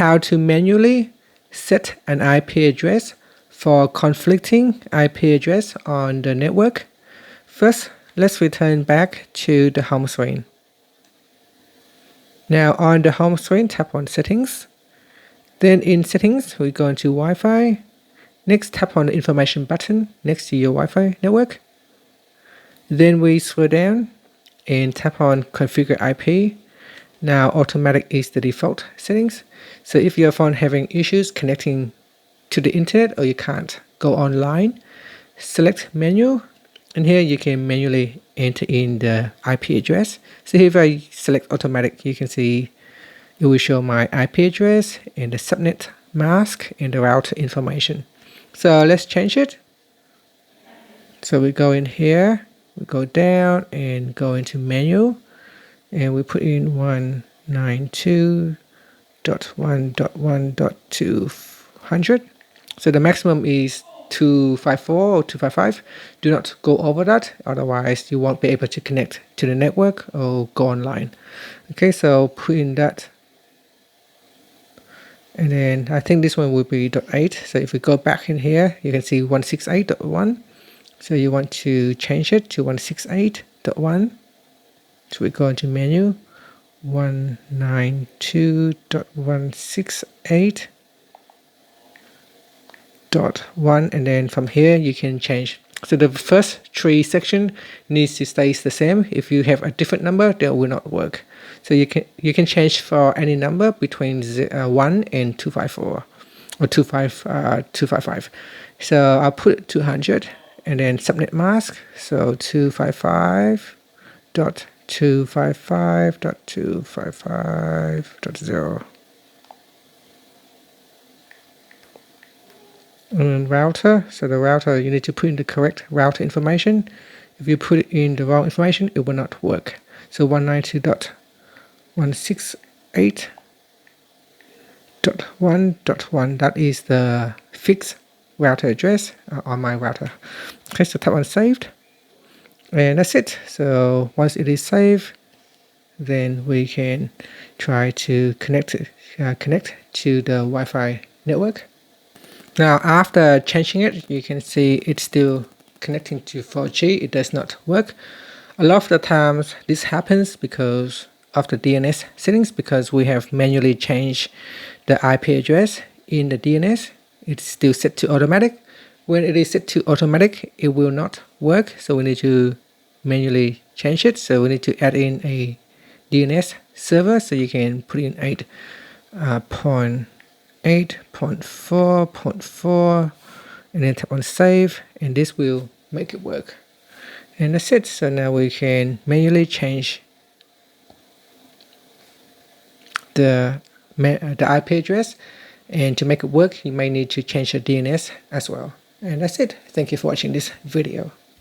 how to manually set an IP address for conflicting IP address on the network. First, let's return back to the home screen. Now on the home screen, tap on Settings. Then in Settings, we go into Wi-Fi. Next, tap on the information button next to your Wi-Fi network. Then we scroll down and tap on Configure IP. Now automatic is the default settings. So if your phone having issues connecting to the internet or you can't go online, select Menu, and here you can manually enter in the IP address. So if I select automatic, you can see it will show my IP address and the subnet mask and the router information. So let's change it. So we go in here, we go down and go into menu, and we put in 192.1.1.200. So the maximum is 254 or 255. Do not go over that, otherwise you won't be able to connect to the network or go online. Okay, so put in that. And then I think this one will be .8. So if we go back in here, you can see 168.1. So you want to change it to 168.1. So we go into menu, 192.168.1, and then from here you can change. So the first three section needs to stay the same. If you have a different number, that will not work. So you can change for any number between 1 and 254 or 255. So I'll put 200 and then subnet mask. So 255.255.255.0. And router, so the router, you need to put in the correct router information. If you put in the wrong information, it will not work. So 192.168.1.1, that is the fixed router address on my router. Okay, so tap on saved, and that's it. So once it is saved, then we can try to connect to the Wi-Fi network. Now after changing it, you can see it's still connecting to 4G. It does not work. A lot of the times this happens because of the DNS settings, because we have manually changed the IP address in the DNS. It's still set to automatic. When it is set to automatic, it will not work. So we need to manually change it. So we need to add in a DNS server. So you can put in 8.8.4.4 and then tap on save, and this will make it work. And that's it. So now we can manually change the IP address, and to make it work you may need to change the DNS as well. And that's it. Thank you for watching this video.